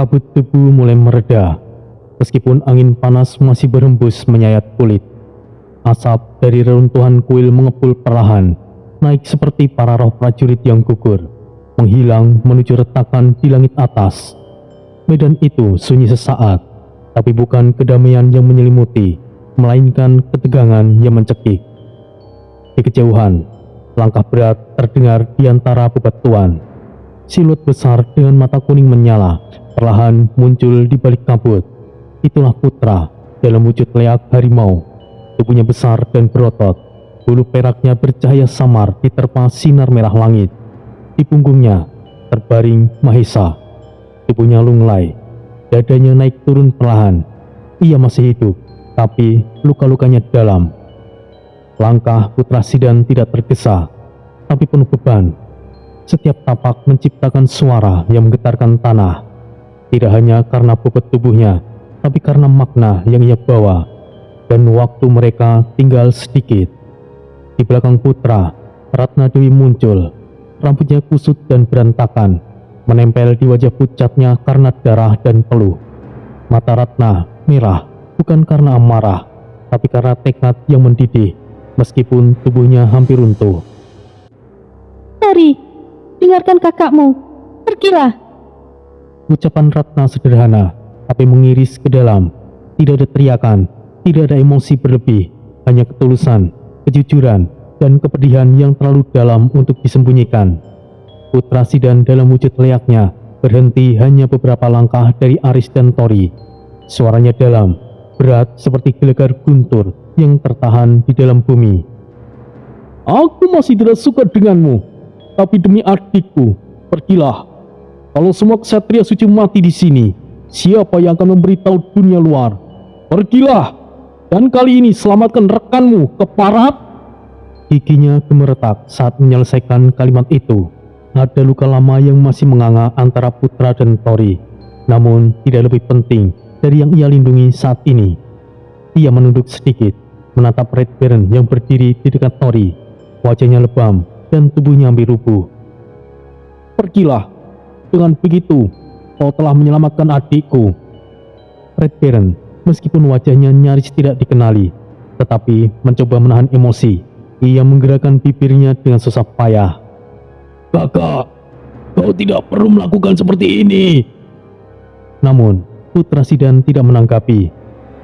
Kabut debu mulai mereda, meskipun angin panas masih berhembus menyayat kulit. Asap dari reruntuhan kuil mengepul perlahan, naik seperti para roh prajurit yang gugur, menghilang menuju retakan di langit atas. Medan itu sunyi sesaat, tapi bukan kedamaian yang menyelimuti, melainkan ketegangan yang mencekik. Di kejauhan, langkah berat terdengar di antara bebatuan. Siluet besar dengan mata kuning menyala perlahan muncul di balik kabut. Itulah Putra dalam wujud leak harimau. Tubuhnya besar dan berotot, bulu peraknya bercahaya samar diterpa sinar merah langit. Di punggungnya terbaring Mahesa. Tubuhnya lunglai, dadanya naik turun perlahan. Ia masih hidup, tapi luka-lukanya dalam. Langkah Putra Sidan tidak tergesa, tapi penuh beban. Setiap tapak menciptakan suara yang menggetarkan tanah, tidak hanya karena bobot tubuhnya, tapi karena makna yang ia bawa. Dan waktu mereka tinggal sedikit. Di belakang Putra, Ratna Dewi muncul. Rambutnya kusut dan berantakan, menempel di wajah pucatnya karena darah dan peluh. Mata Ratna merah, bukan karena amarah, tapi karena tekad yang mendidih, meskipun tubuhnya hampir runtuh. Tori, dengarkan kakakmu, pergilah. Ucapan Ratna sederhana, tapi mengiris ke dalam. Tidak ada teriakan, tidak ada emosi berlebih, hanya ketulusan, kejujuran, dan kepedihan yang terlalu dalam untuk disembunyikan. Putra Sidan dalam wujud leaknya berhenti hanya beberapa langkah dari Aris dan Tori. Suaranya dalam, berat seperti gelegar guntur yang tertahan di dalam bumi. Aku masih tidak suka denganmu, tapi demi adikku, pergilah. Kalau semua ksatria suci mati di sini, siapa yang akan memberitahu dunia luar? Pergilah, dan kali ini selamatkan rekanmu, keparat. Giginya gemeretak saat menyelesaikan kalimat itu. Ada luka lama yang masih menganga antara Putra dan Tori, namun tidak lebih penting dari yang ia lindungi saat ini. Ia menunduk sedikit, menatap Red Baron yang berdiri di dekat Tori. Wajahnya lebam dan tubuhnya hampir rubuh. Pergilah, dengan begitu kau telah menyelamatkan adikku. Red Baron, meskipun wajahnya nyaris tidak dikenali, tetapi mencoba menahan emosi. Ia menggerakkan bibirnya dengan susah payah. Kakak, kau tidak perlu melakukan seperti ini. Namun, Putra Sidan tidak menanggapi.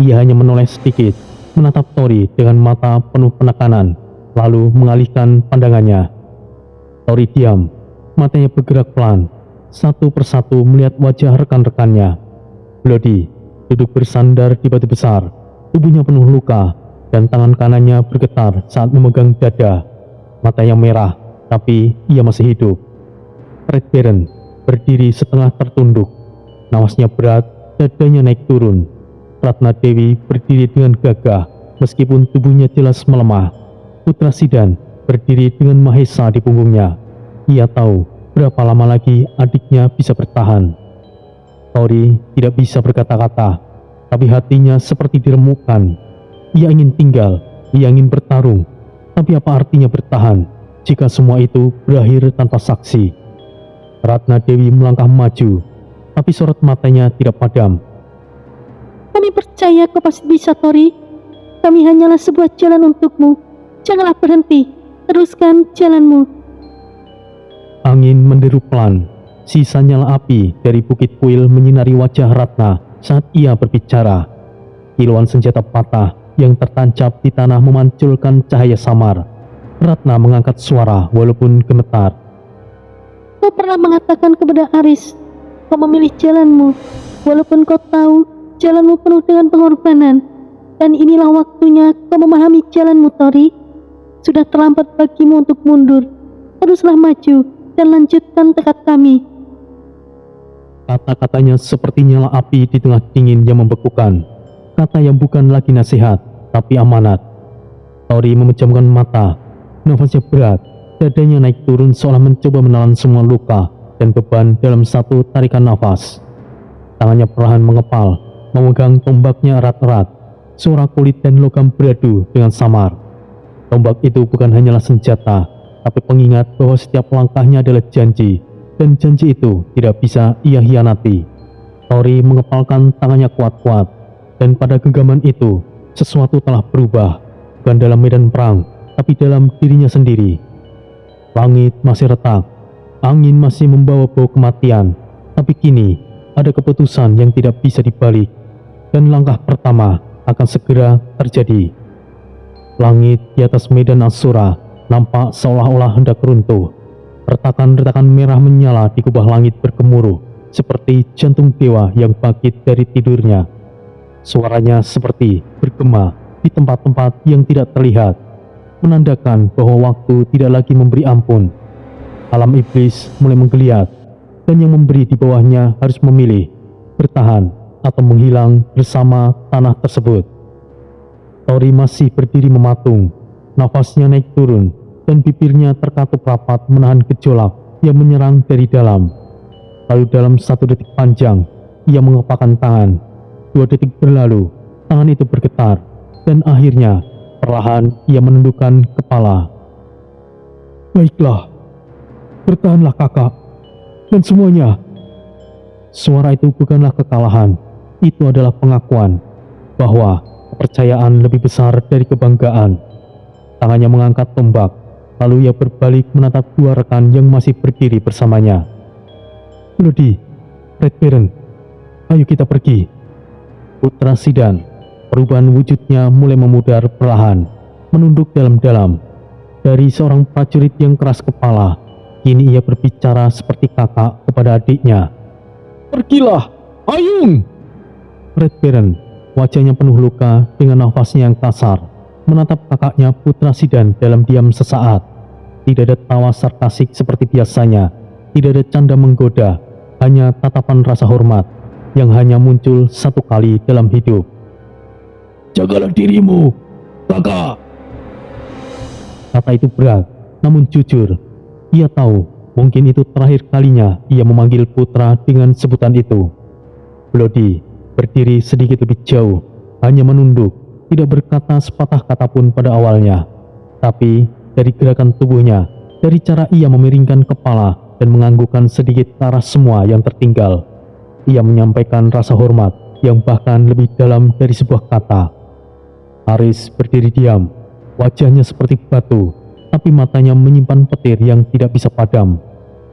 Ia hanya menoleh sedikit, menatap Tori dengan mata penuh penekanan, lalu mengalihkan pandangannya. Tori diam, matanya bergerak pelan, satu persatu melihat wajah rekan-rekannya. Bloody duduk bersandar di batu besar, tubuhnya penuh luka, dan tangan kanannya bergetar saat memegang dada. Matanya merah, tapi ia masih hidup. Red Baron berdiri setengah tertunduk, nawasnya berat, dadanya naik turun. Ratna Dewi berdiri dengan gagah, meskipun tubuhnya jelas melemah. Putra Sidan berdiri dengan Mahesa di punggungnya. Ia tahu berapa lama lagi adiknya bisa bertahan. Tori tidak bisa berkata-kata, tapi hatinya seperti diremukkan. Ia ingin tinggal, ia ingin bertarung, tapi apa artinya bertahan jika semua itu berakhir tanpa saksi? Ratna Dewi melangkah maju, tapi sorot matanya tidak padam. Kami percaya kau pasti bisa, Tori. Kami hanyalah sebuah jalan untukmu. Janganlah berhenti, teruskan jalanmu. Angin menderu pelan, sisa nyala api dari bukit kuil menyinari wajah Ratna saat ia berbicara. Kilauan senjata patah yang tertancap di tanah memanculkan cahaya samar. Ratna mengangkat suara walaupun gemetar. Kau pernah mengatakan kepada Aris, kau memilih jalanmu, walaupun kau tahu jalanmu penuh dengan pengorbanan. Dan inilah waktunya kau memahami jalanmu, Tori. Sudah terlambat bagimu untuk mundur. Teruslah maju dan lanjutkan tekad kami. Kata-katanya seperti nyala api di tengah dingin yang membekukan. Kata yang bukan lagi nasihat, tapi amanat. Tori memejamkan mata, nafasnya berat, dadanya naik turun seolah mencoba menelan semua luka dan beban dalam satu tarikan nafas. Tangannya perlahan mengepal, memegang tombaknya erat-erat. Suara kulit dan logam beradu dengan samar. Tombak itu bukan hanyalah senjata, tapi pengingat bahwa setiap langkahnya adalah janji, dan janji itu tidak bisa ia hianati. Tori mengepalkan tangannya kuat-kuat, dan pada genggaman itu, sesuatu telah berubah, bukan dalam medan perang, tapi dalam dirinya sendiri. Langit masih retak, angin masih membawa bau kematian, tapi kini ada keputusan yang tidak bisa dibalik, dan langkah pertama akan segera terjadi. Langit di atas medan Asura nampak seolah-olah hendak runtuh. Retakan-retakan merah menyala di kubah langit bergemuruh, seperti jantung dewa yang bangkit dari tidurnya. Suaranya seperti bergema di tempat-tempat yang tidak terlihat, menandakan bahwa waktu tidak lagi memberi ampun. Alam iblis mulai menggeliat, dan yang memberi di bawahnya harus memilih, bertahan atau menghilang bersama tanah tersebut. Tori masih berdiri mematung, nafasnya naik turun, dan bibirnya terkatup rapat menahan gejolak yang menyerang dari dalam. Lalu dalam 1 detik panjang, ia mengepakkan tangan. 2 detik berlalu, tangan itu bergetar, dan akhirnya perlahan ia menundukkan kepala. "Baiklah, bertahanlah kakak, dan semuanya." Suara itu bukanlah kekalahan, itu adalah pengakuan bahwa kepercayaan lebih besar dari kebanggaan. Tangannya mengangkat tombak, lalu ia berbalik menatap 2 rekan yang masih berdiri bersamanya. "Bloody, Red Baron, ayo kita pergi." Putra Sidan, perubahan wujudnya mulai memudar perlahan, menunduk dalam-dalam. Dari seorang prajurit yang keras kepala, kini ia berbicara seperti kakak kepada adiknya. "Pergilah, Ayung!" Red Baron, wajahnya penuh luka dengan nafasnya yang kasar, menatap kakaknya Putra Sidan dalam diam sesaat. Tidak ada tawa sarkasik seperti biasanya, tidak ada canda menggoda, hanya tatapan rasa hormat yang hanya muncul 1 kali dalam hidup. "Jagalah dirimu, kakak." Kata itu berat, namun jujur. Ia tahu mungkin itu terakhir kalinya ia memanggil putra dengan sebutan itu. Bloody berdiri sedikit lebih jauh, hanya menunduk, tidak berkata sepatah kata pun pada awalnya. Tapi dari gerakan tubuhnya, dari cara ia memiringkan kepala dan menganggukkan sedikit ke arah semua yang tertinggal, ia menyampaikan rasa hormat yang bahkan lebih dalam dari sebuah kata. Aris berdiri diam, wajahnya seperti batu, tapi matanya menyimpan petir yang tidak bisa padam.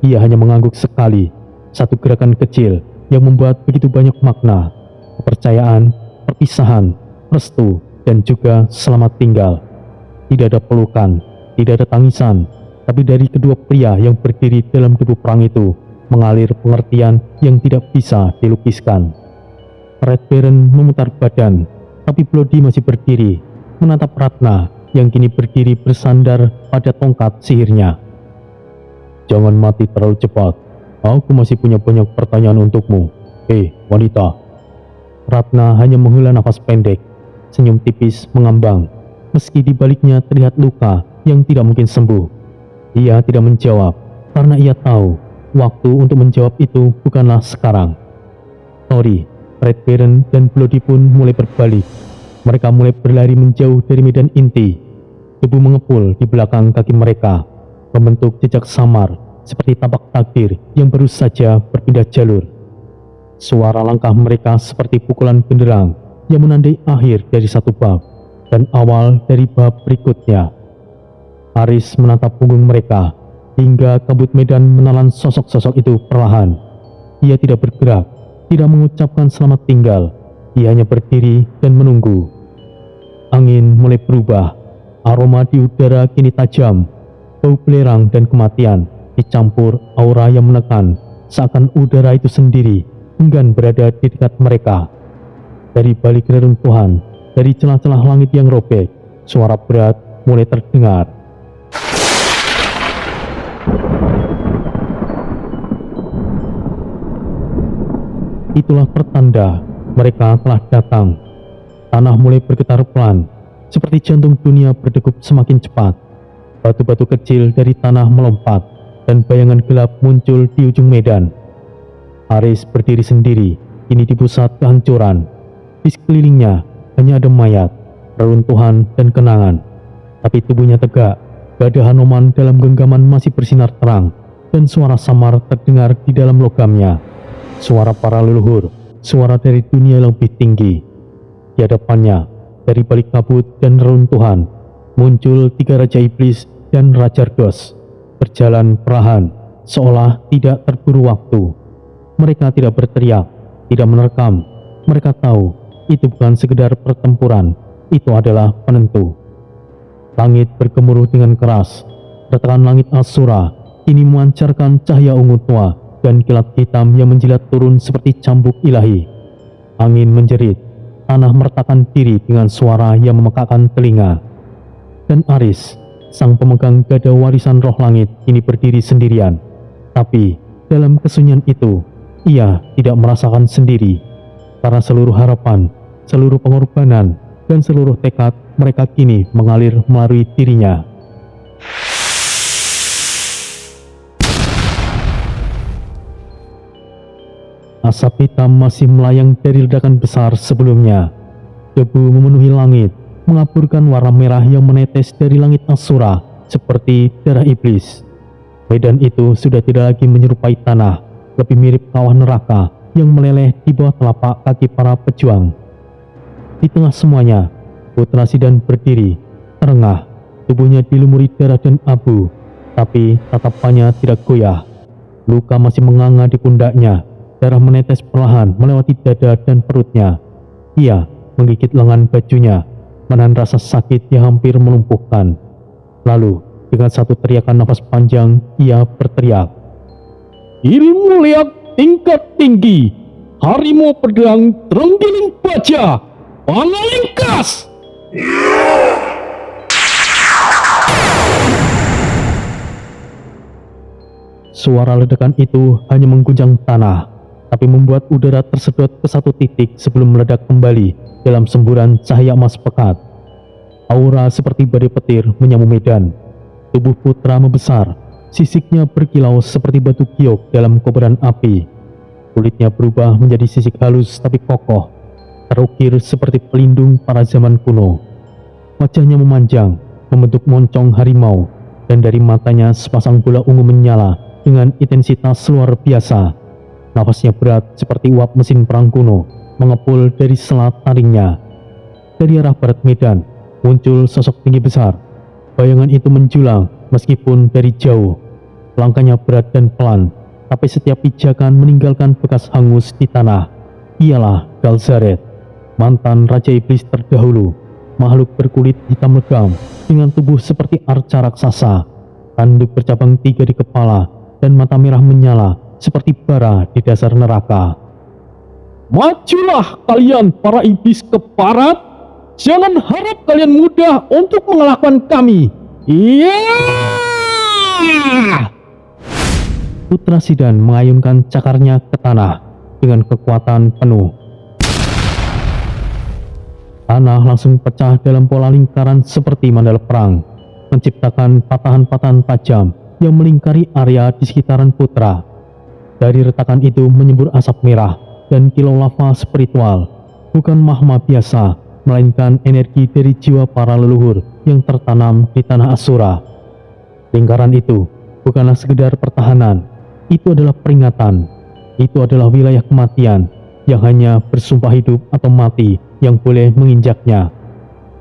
Ia hanya mengangguk sekali, 1 gerakan kecil yang membuat begitu banyak makna. Kepercayaan, perpisahan, restu, dan juga selamat tinggal. Tidak ada pelukan, tidak ada tangisan, tapi dari kedua pria yang berdiri dalam debu perang itu mengalir pengertian yang tidak bisa dilukiskan. Red Baron memutar badan, tapi Bloody masih berdiri, menatap Ratna yang kini berdiri bersandar pada tongkat sihirnya. "Jangan mati terlalu cepat, aku masih punya banyak pertanyaan untukmu. Hei, wanita." Ratna hanya menghela nafas pendek, senyum tipis mengambang, meski di baliknya terlihat luka yang tidak mungkin sembuh. Ia tidak menjawab, karena ia tahu waktu untuk menjawab itu bukanlah sekarang. Tori, Red Baron, dan Bloody pun mulai berbalik. Mereka mulai berlari menjauh dari medan inti. Debu mengepul di belakang kaki mereka, membentuk jejak samar seperti tapak takdir yang baru saja berpindah jalur. Suara langkah mereka seperti pukulan genderang yang menandai akhir dari 1 bab dan awal dari bab berikutnya. Aris menatap punggung mereka hingga kabut medan menelan sosok-sosok itu perlahan. Ia tidak bergerak, tidak mengucapkan selamat tinggal. Ia hanya berdiri dan menunggu. Angin mulai berubah, aroma di udara kini tajam, bau belerang dan kematian dicampur aura yang menekan, seakan udara itu sendiri enggan berada di dekat mereka. Dari balik reruntuhan, dari celah-celah langit yang robek, suara berat mulai terdengar. Itulah pertanda mereka telah datang. Tanah mulai bergetar pelan, seperti jantung dunia berdegup semakin cepat. Batu-batu kecil dari tanah melompat, dan bayangan gelap muncul di ujung medan. Aris berdiri sendiri, kini di pusat kehancuran. Di sekelilingnya hanya ada mayat, reruntuhan, dan kenangan. Tapi tubuhnya tegak, gada Hanoman dalam genggaman masih bersinar terang, dan suara samar terdengar di dalam logamnya. Suara para leluhur suara dari dunia yang lebih tinggi. Di hadapannya, dari balik kabut dan reruntuhan, muncul 3 Raja Iblis dan Raja Ardos, berjalan perlahan, seolah tidak terburu waktu. Mereka tidak berteriak, tidak menerkam. Mereka tahu, itu bukan sekedar pertempuran, itu adalah penentu. Langit bergemuruh dengan keras. Retakan langit Asura kini memancarkan cahaya ungu tua dan kilat hitam yang menjilat turun seperti cambuk ilahi. Angin menjerit, tanah meretakkan diri dengan suara yang memekakkan telinga. Dan Aris, sang pemegang gada warisan roh langit, kini berdiri sendirian. Tapi dalam kesunyian itu, ia tidak merasakan sendiri, karena seluruh harapan, seluruh pengorbanan, dan seluruh tekad mereka kini mengalir melalui dirinya. Asap hitam masih melayang dari ledakan besar sebelumnya. Debu memenuhi langit, mengaburkan warna merah yang menetes dari langit Asura seperti darah iblis. Medan itu sudah tidak lagi menyerupai tanah, lebih mirip kawah neraka yang meleleh di bawah telapak kaki para pejuang. Di tengah semuanya, Putra Sidan berdiri, terengah, tubuhnya dilumuri darah dan abu, tapi tatapannya tidak goyah. Luka masih menganga di pundaknya, darah menetes perlahan melewati dada dan perutnya. Ia menggigit lengan bajunya, menahan rasa sakit yang hampir melumpuhkan. Lalu, dengan satu teriakan nafas panjang, ia berteriak, "Ilmu leak tingkat tinggi, harimau pedang terenggiling baja, pangalingkas!" Suara ledakan itu hanya mengguncang tanah, tapi membuat udara tersedot ke satu titik sebelum meledak kembali dalam semburan cahaya emas pekat. Aura seperti badai petir menyamu medan. Tubuh putra membesar, sisiknya berkilau seperti batu giok dalam kobaran api. Kulitnya berubah menjadi sisik halus tapi kokoh, terukir seperti pelindung para zaman kuno. Wajahnya memanjang, membentuk moncong harimau, dan dari matanya sepasang bola ungu menyala dengan intensitas luar biasa. Nafasnya berat seperti uap mesin perang kuno, mengepul dari selat taringnya. Dari arah barat medan, muncul sosok tinggi besar. Bayangan itu menjulang meskipun dari jauh. Langkahnya berat dan pelan, tapi setiap pijakan meninggalkan bekas hangus di tanah. Ialah Galzaret, mantan Raja Iblis terdahulu, makhluk berkulit hitam legam dengan tubuh seperti arca raksasa, tanduk bercabang 3 di kepala, dan mata merah menyala seperti bara di dasar neraka. "Majulah kalian para iblis keparat! Jangan harap kalian mudah untuk mengalahkan kami. Iya!" Putra Sidan mengayunkan cakarnya ke tanah dengan kekuatan penuh. Tanah langsung pecah dalam pola lingkaran seperti mandala perang, menciptakan patahan-patahan tajam yang melingkari area di sekitaran putra. Dari retakan itu menyembur asap merah dan kilau lava spiritual, bukan magma biasa, melainkan energi dari jiwa para leluhur yang tertanam di tanah Asura. Lingkaran itu bukanlah sekedar pertahanan, itu adalah peringatan, itu adalah wilayah kematian yang hanya bersumpah hidup atau mati yang boleh menginjaknya.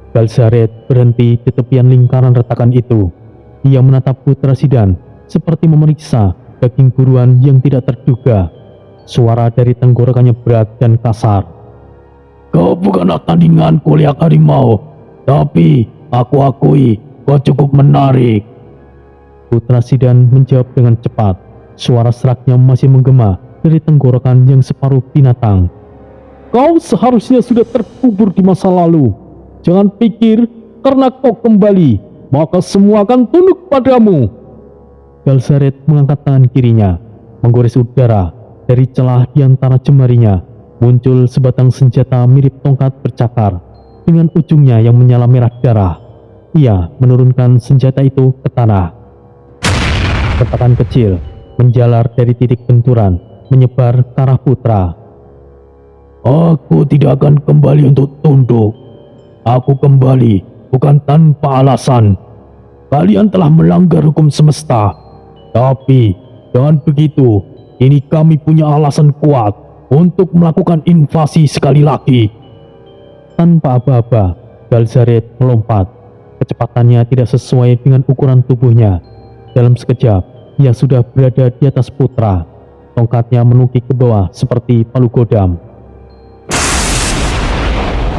Galzaret berhenti di tepian lingkaran retakan itu. Ia menatap Putra Sidan seperti memeriksa daging buruan yang tidak terduga. Suara dari tenggorokannya berat dan kasar. "Kau bukanlah tandinganku, liak harimau, tapi aku akui kau cukup menarik." Putra Sidan menjawab dengan cepat. Suara seraknya masih menggema dari tenggorokan yang separuh binatang. "Kau seharusnya sudah terkubur di masa lalu. Jangan pikir karena kau kembali, maka semua akan tunduk padamu." Galzaret mengangkat tangan kirinya, menggores udara. Dari celah di antara jemarinya muncul sebatang senjata mirip tongkat bercakar dengan ujungnya yang menyala merah darah. Ia menurunkan senjata itu ke tanah. Retakan kecil menjalar dari titik benturan, menyebar ke arah putra. "Aku tidak akan kembali untuk tunduk. Aku kembali bukan tanpa alasan. Kalian telah melanggar hukum semesta. Tapi dengan begitu, kini kami punya alasan kuat untuk melakukan invasi sekali lagi. Tanpa aba-aba, Galzaret melompat. Kecepatannya tidak sesuai dengan ukuran tubuhnya. Dalam sekejap, ia sudah berada di atas Putra. Tongkatnya menukik ke bawah seperti palu godam.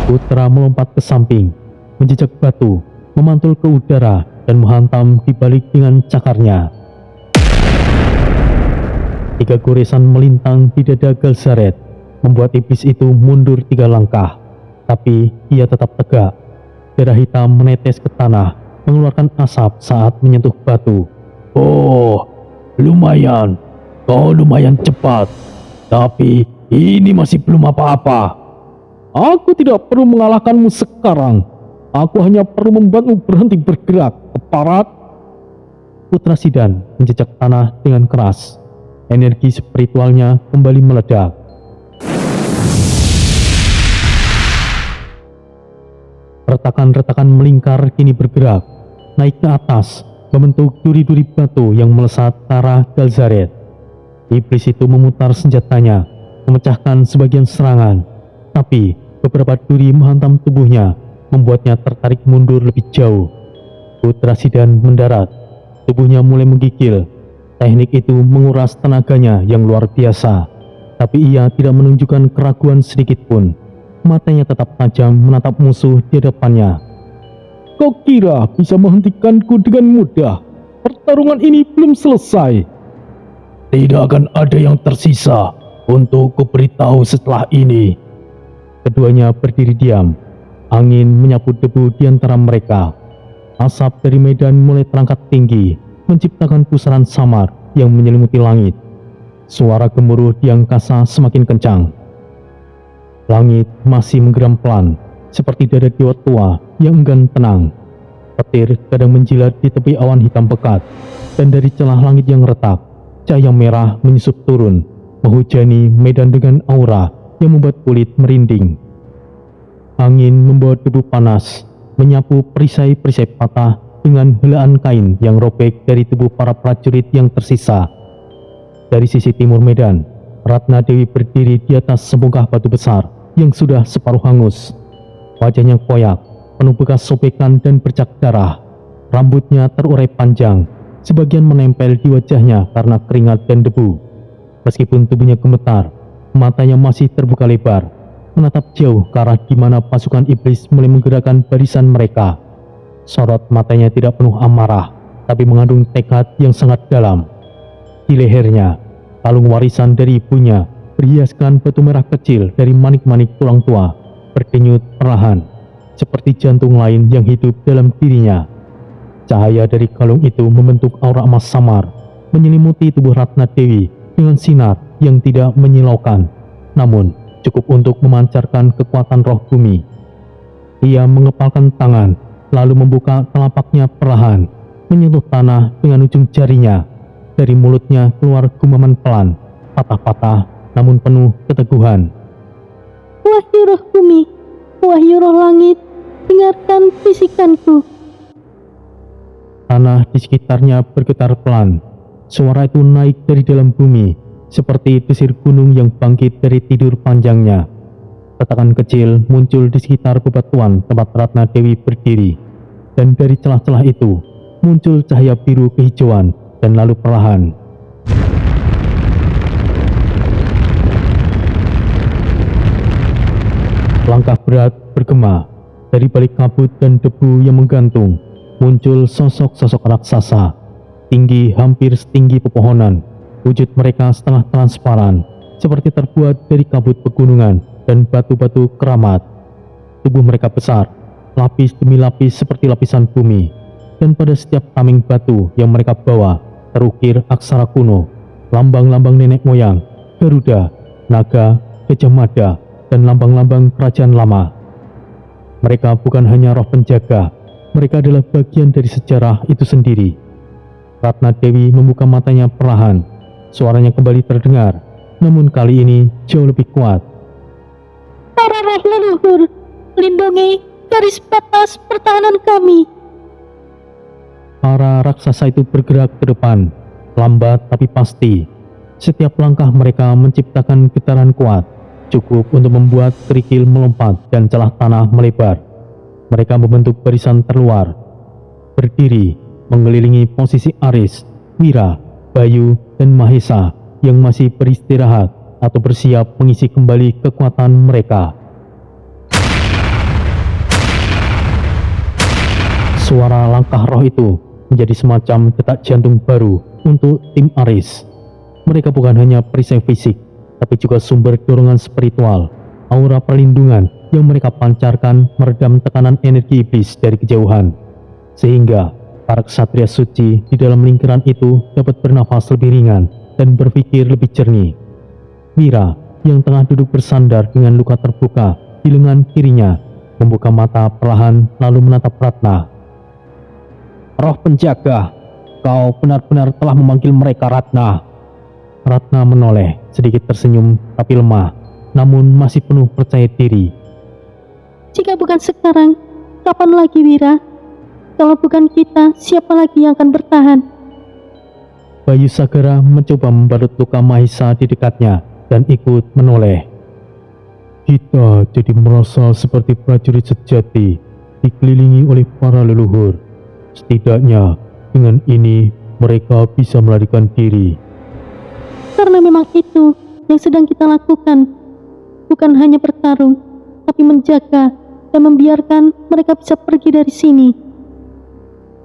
Putra melompat ke samping, menjejak batu, memantul ke udara dan menghantam di balik dengan cakarnya. 3 goresan melintang di dada Galzaret, membuat iblis itu mundur 3 langkah. Tapi ia tetap tegak. Darah hitam menetes ke tanah, mengeluarkan asap saat menyentuh batu. Oh, lumayan. Kau lumayan cepat. Tapi ini masih belum apa-apa. Aku tidak perlu mengalahkanmu sekarang. Aku hanya perlu membuatmu berhenti bergerak, keparat. Putra Sidan menjejak tanah dengan keras. Energi spiritualnya kembali meledak. Retakan-retakan melingkar kini bergerak, naik ke atas, membentuk duri-duri batu yang melesat ke arah Galzaret. Iblis itu memutar senjatanya, memecahkan sebagian serangan, tapi beberapa duri menghantam tubuhnya, membuatnya tertarik mundur lebih jauh. Putra Sidan mendarat, tubuhnya mulai menggigil. Teknik itu menguras tenaganya yang luar biasa, tapi ia tidak menunjukkan keraguan sedikit pun. Matanya tetap tajam menatap musuh di hadapannya. Kau kira bisa menghentikanku dengan mudah? Pertarungan ini belum selesai. Tidak akan ada yang tersisa untuk kuberitahu setelah ini. Keduanya berdiri diam. Angin menyapu debu di antara mereka. Asap dari medan mulai terangkat tinggi, menciptakan pusaran samar yang menyelimuti langit. Suara gemuruh di angkasa semakin kencang. Langit masih menggeram pelan, seperti dada dewa tua yang enggan tenang. Petir kadang menjilat di tepi awan hitam pekat, dan dari celah langit yang retak, cahaya merah menyusup turun, menghujani medan dengan aura yang membuat kulit merinding. Angin membawa debu panas, menyapu perisai-perisai patah dengan helaan kain yang robek dari tubuh para prajurit yang tersisa. Dari sisi timur medan, Ratna Dewi berdiri di atas sebongkah batu besar yang sudah separuh hangus. Wajahnya koyak, penuh bekas sobekan dan bercak darah. Rambutnya terurai panjang, sebagian menempel di wajahnya karena keringat dan debu. Meskipun tubuhnya gemetar, matanya masih terbuka lebar, menatap jauh ke arah di mana pasukan iblis mulai menggerakkan barisan mereka. Sorot matanya tidak penuh amarah, tapi mengandung tekad yang sangat dalam. Di lehernya, kalung warisan dari ibunya berhiaskan batu merah kecil dari manik-manik tulang tua, berdenyut perlahan, seperti jantung lain yang hidup dalam dirinya. Cahaya dari kalung itu membentuk aura emas samar, menyelimuti tubuh Ratna Dewi dengan sinar yang tidak menyilaukan, namun cukup untuk memancarkan kekuatan roh bumi. Ia mengepalkan tangan, lalu membuka telapaknya perlahan, menyentuh tanah dengan ujung jarinya. Dari mulutnya keluar gumaman pelan, patah-patah namun penuh keteguhan. Wahyu roh bumi, wahyu roh langit, dengarkan bisikanku. Tanah di sekitarnya bergetar pelan. Suara itu naik dari dalam bumi, seperti desir gunung yang bangkit dari tidur panjangnya. Retakan kecil muncul di sekitar bebatuan tempat Ratna Dewi berdiri, dan dari celah-celah itu muncul cahaya biru kehijauan, dan lalu perlahan langkah berat bergema. Dari balik kabut dan debu yang menggantung muncul sosok-sosok raksasa, tinggi hampir setinggi pepohonan. Wujud mereka setengah transparan, seperti terbuat dari kabut pegunungan dan batu-batu keramat. Tubuh mereka besar, lapis demi lapis seperti lapisan bumi, dan pada setiap tameng batu yang mereka bawa terukir aksara kuno, lambang-lambang nenek moyang, Garuda, naga, Gajah Mada, dan lambang-lambang kerajaan lama. Mereka bukan hanya roh penjaga, mereka adalah bagian dari sejarah itu sendiri. Ratna Dewi membuka matanya perlahan, suaranya kembali terdengar, namun kali ini jauh lebih kuat. Para roh leluhur, lindungi garis batas pertahanan kami. Para raksasa itu bergerak ke depan, lambat tapi pasti. Setiap langkah mereka menciptakan getaran kuat, cukup untuk membuat kerikil melompat dan celah tanah melebar. Mereka membentuk barisan terluar, berdiri mengelilingi posisi Aris, Wira, Bayu, dan Mahesa yang masih beristirahat atau bersiap mengisi kembali kekuatan mereka. Suara langkah roh itu menjadi semacam detak jantung baru untuk tim Aris. Mereka bukan hanya perisai fisik, tapi juga sumber dorongan spiritual, aura perlindungan yang mereka pancarkan meredam tekanan energi iblis dari kejauhan. Sehingga para ksatria suci di dalam lingkaran itu dapat bernafas lebih ringan dan berpikir lebih jernih. Wira yang tengah duduk bersandar dengan luka terbuka di lengan kirinya membuka mata perlahan lalu menatap Ratna. "Roh penjaga, kau benar-benar telah memanggil mereka, Ratna." Ratna menoleh, sedikit tersenyum tapi lemah, namun masih penuh percaya diri. Jika bukan sekarang, kapan lagi, Wira? Kalau bukan kita, siapa lagi yang akan bertahan? Bayu Sagara mencoba membalut luka Mahesa di dekatnya dan ikut menoleh. "Kita jadi merasa seperti prajurit sejati, dikelilingi oleh para leluhur. Setidaknya dengan ini mereka bisa melarikan diri." Karena memang itu yang sedang kita lakukan. Bukan hanya bertarung, tapi menjaga dan membiarkan mereka bisa pergi dari sini.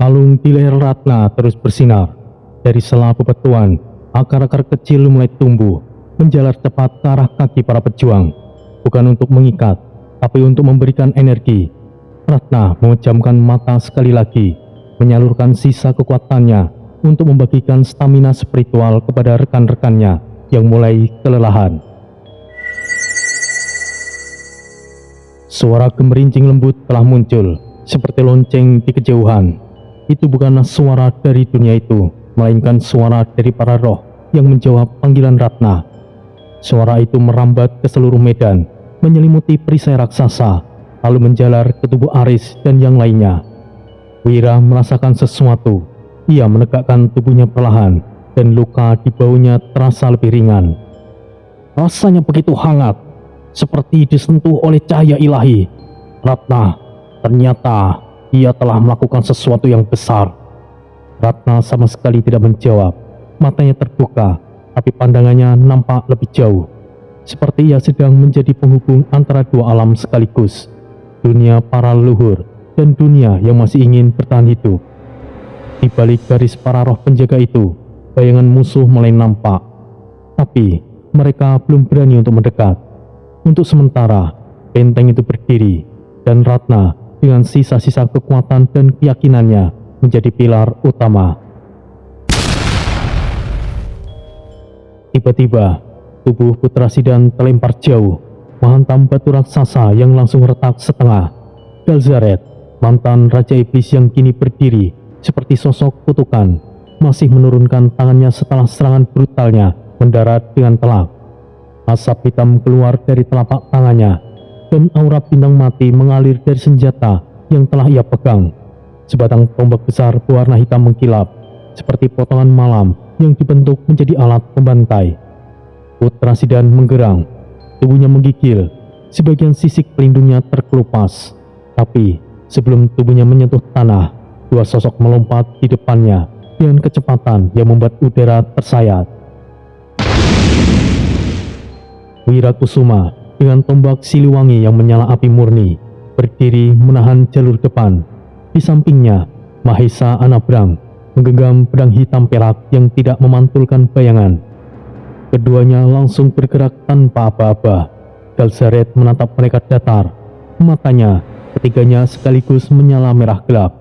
Kalung di leher Ratna terus bersinar. Dari sela bebatuan, akar-akar kecil mulai tumbuh, menjalar cepat ke arah kaki para pejuang. Bukan untuk mengikat, tapi untuk memberikan energi. Ratna memejamkan mata sekali lagi, menyalurkan sisa kekuatannya untuk membagikan stamina spiritual kepada rekan-rekannya yang mulai kelelahan. Suara gemerincing lembut telah muncul, seperti lonceng di kejauhan. Itu bukanlah suara dari dunia itu, melainkan suara dari para roh yang menjawab panggilan Ratna. Suara itu merambat ke seluruh medan, menyelimuti perisai raksasa, lalu menjalar ke tubuh Aris dan yang lainnya. Wira merasakan sesuatu. Ia menegakkan tubuhnya perlahan, dan luka di baunya terasa lebih ringan. Rasanya begitu hangat, seperti disentuh oleh cahaya ilahi. Ratna, ternyata ia telah melakukan sesuatu yang besar. Ratna sama sekali tidak menjawab. Matanya terbuka, tapi pandangannya nampak lebih jauh. Seperti ia sedang menjadi penghubung antara dua alam sekaligus. Dunia para leluhur dan dunia yang masih ingin bertahan hidup. Di balik garis para roh penjaga itu, bayangan musuh mulai nampak. Tapi mereka belum berani untuk mendekat. Untuk sementara, benteng itu berdiri, dan Ratna dengan sisa-sisa kekuatan dan keyakinannya menjadi pilar utama. Tiba-tiba, tubuh Putra Sidan terlempar jauh, menghantam batu raksasa yang langsung retak setengah. Galzaret, mantan Raja Iblis yang kini berdiri seperti sosok kutukan, masih menurunkan tangannya setelah serangan brutalnya mendarat dengan telak. Asap hitam keluar dari telapak tangannya, dan aura bintang mati mengalir dari senjata yang telah ia pegang. Sebatang tombak besar berwarna hitam mengkilap, seperti potongan malam yang dibentuk menjadi alat pembantai. Putra Sidan menggerang, tubuhnya menggigil, sebagian sisik pelindungnya terkelupas. Tapi sebelum tubuhnya menyentuh tanah, dua sosok melompat di depannya dengan kecepatan yang membuat udara tersayat. Wirakusuma dengan tombak Siliwangi yang menyala api murni berdiri menahan jalur depan. Di sampingnya, Mahesa Anabrang menggenggam pedang hitam perak yang tidak memantulkan bayangan. Keduanya langsung bergerak tanpa aba-aba. Galzaret menatap mereka datar. Matanya, ketiganya sekaligus menyala merah gelap.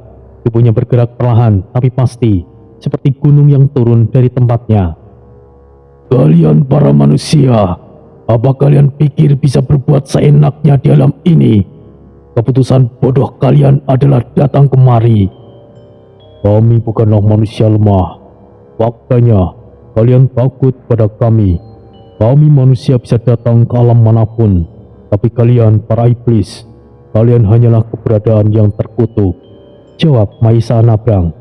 Tubuhnya bergerak perlahan tapi pasti, seperti gunung yang turun dari tempatnya. "Kalian para manusia, apa kalian pikir bisa berbuat seenaknya di alam ini? Keputusan bodoh kalian adalah datang kemari. Kami bukanlah manusia lemah. Faktanya, kalian takut pada kami. Kami manusia bisa datang ke alam manapun, tapi kalian para iblis, kalian hanyalah keberadaan yang terkutuk," jawab Mahesa Anabrang.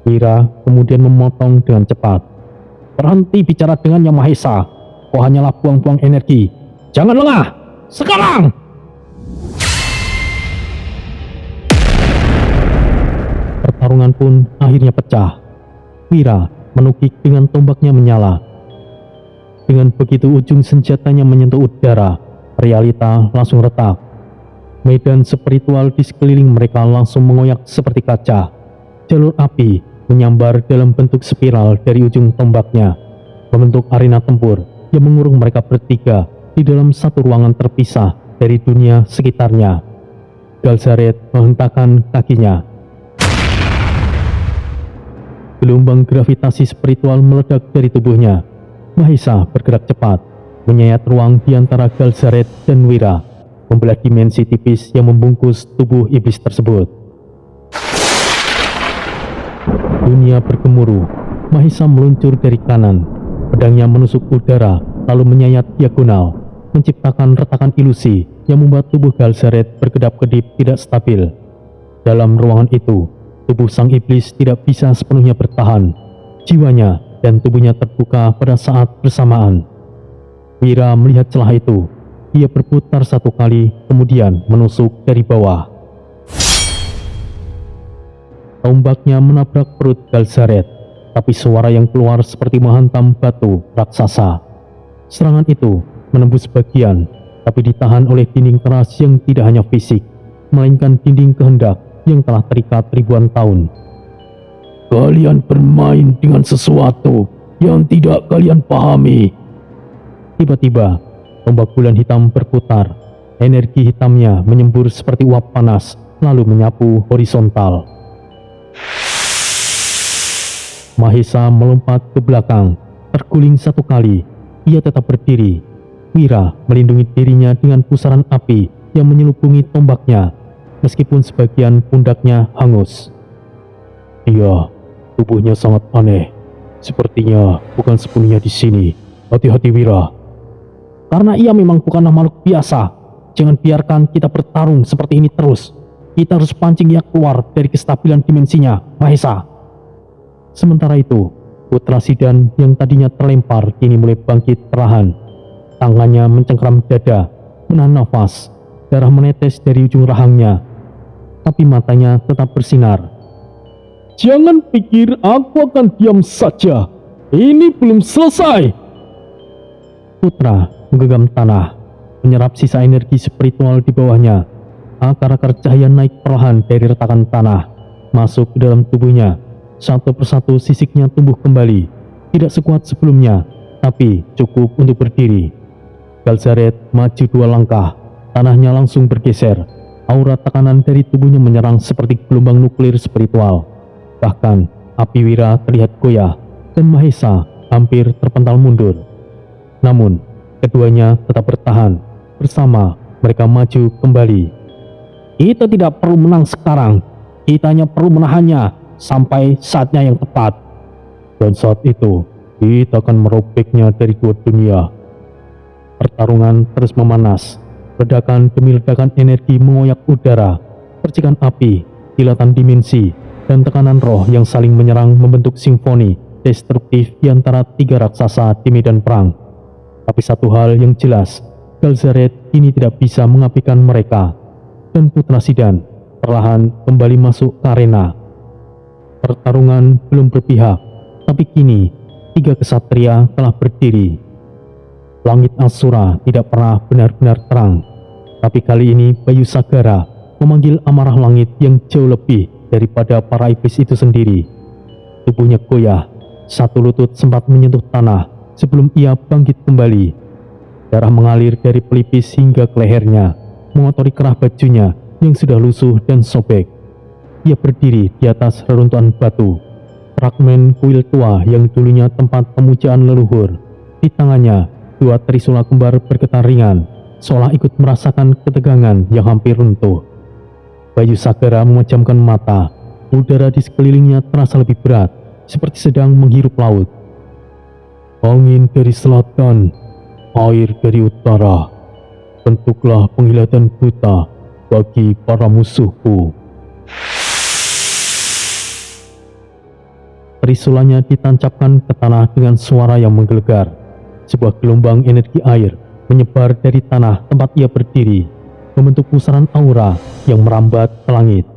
Wira kemudian memotong dengan cepat. Berhenti bicara dengan Yang Maha Esa. Kau hanyalah buang-buang energi. Jangan lengah. Sekarang! Pertarungan pun akhirnya pecah. Wira menukik dengan tombaknya menyala. Dengan begitu ujung senjatanya menyentuh udara, realita langsung retak. Medan spiritual di sekeliling mereka langsung mengoyak seperti kaca. Jalur api menyambar dalam bentuk spiral dari ujung tombaknya, membentuk arena tempur yang mengurung mereka bertiga di dalam satu ruangan terpisah dari dunia sekitarnya. Galzaret menghentakkan kakinya. Gelombang gravitasi spiritual meledak dari tubuhnya. Mahesa bergerak cepat, menyayat ruang di antara Galzaret dan Wira, membelah dimensi tipis yang membungkus tubuh iblis tersebut. Dunia bergemuruh. Mahesa meluncur dari kanan, pedangnya menusuk udara lalu menyayat diagonal, menciptakan retakan ilusi yang membuat tubuh Galzaret berkedap-kedip tidak stabil. Dalam ruangan itu, tubuh sang iblis tidak bisa sepenuhnya bertahan. Jiwanya dan tubuhnya terbuka pada saat bersamaan. Wira melihat celah itu. Ia berputar satu kali, kemudian menusuk dari bawah. Tombaknya menabrak perut Galzaret, tapi suara yang keluar seperti menghantam batu raksasa. Serangan itu menembus bagian, tapi ditahan oleh dinding keras yang tidak hanya fisik, melainkan dinding kehendak yang telah terikat ribuan tahun. Kalian bermain dengan sesuatu yang tidak kalian pahami. Tiba-tiba, tombak bulan hitam berputar. Energi hitamnya menyembur seperti uap panas, lalu menyapu horizontal. Mahesa melompat ke belakang, terguling satu kali. Ia tetap berdiri. Wira melindungi dirinya dengan pusaran api yang menyelubungi tombaknya, meskipun sebagian pundaknya hangus. Iya, tubuhnya sangat aneh. Sepertinya bukan sepenuhnya di sini. Hati-hati Wira. Karena ia memang bukanlah makhluk biasa. Jangan biarkan kita bertarung seperti ini terus. Kita harus pancing ia keluar dari kestabilan dimensinya, Mahesa. Sementara itu, Putra Sidan yang tadinya terlempar kini mulai bangkit perlahan. Tangannya mencengkram dada, menahan nafas. Darah menetes dari ujung rahangnya, tapi matanya tetap bersinar. Jangan pikir aku akan diam saja. Ini belum selesai. Putra menggenggam tanah, menyerap sisa energi spiritual di bawahnya. Akar-akar cahaya naik perlahan dari retakan tanah, masuk ke dalam tubuhnya. Satu persatu sisiknya tumbuh kembali, tidak sekuat sebelumnya, tapi cukup untuk berdiri. Galzaret maju 2 langkah, tanahnya langsung bergeser. Aura tekanan dari tubuhnya menyerang seperti gelombang nuklir spiritual. Bahkan api Wira terlihat goyah, dan Mahesa hampir terpental mundur. Namun, keduanya tetap bertahan. Bersama, mereka maju kembali. Kita tidak perlu menang sekarang. Kita hanya perlu menahannya sampai saatnya yang tepat. Dan saat itu, kita akan merobeknya dari 2 dunia. Pertarungan terus memanas. Ledakan demi ledakan energi mengoyak udara. Percikan api, kilatan dimensi, dan tekanan roh yang saling menyerang membentuk simfoni destruktif di antara 3 raksasa di medan perang. Tapi satu hal yang jelas, Galzaret kini tidak bisa mengapikan mereka, dan Putra Sidan perlahan kembali masuk ke arena. Pertarungan belum berpihak, tapi kini 3 kesatria telah berdiri. Langit Asura tidak pernah benar-benar terang, tapi kali ini Bayu Sagara memanggil amarah langit yang jauh lebih daripada para iblis itu sendiri. Tubuhnya goyah, satu lutut sempat menyentuh tanah sebelum ia bangkit kembali. Darah mengalir dari pelipis hingga ke lehernya, mengotori kerah bajunya yang sudah lusuh dan sobek. Ia berdiri di atas reruntuhan batu, fragmen kuil tua yang dulunya tempat pemujaan leluhur. Di tangannya, 2 trisula kembar bergetar ringan, seolah ikut merasakan ketegangan yang hampir runtuh. Bayu Sagara memejamkan mata. Udara di sekelilingnya terasa lebih berat, seperti sedang menghirup laut. Angin dari selatan, air dari utara, bentuklah penglihatan buta bagi para musuhku. Trisulanya ditancapkan ke tanah dengan suara yang menggelegar. Sebuah gelombang energi air menyebar dari tanah tempat ia berdiri, membentuk pusaran aura yang merambat ke langit.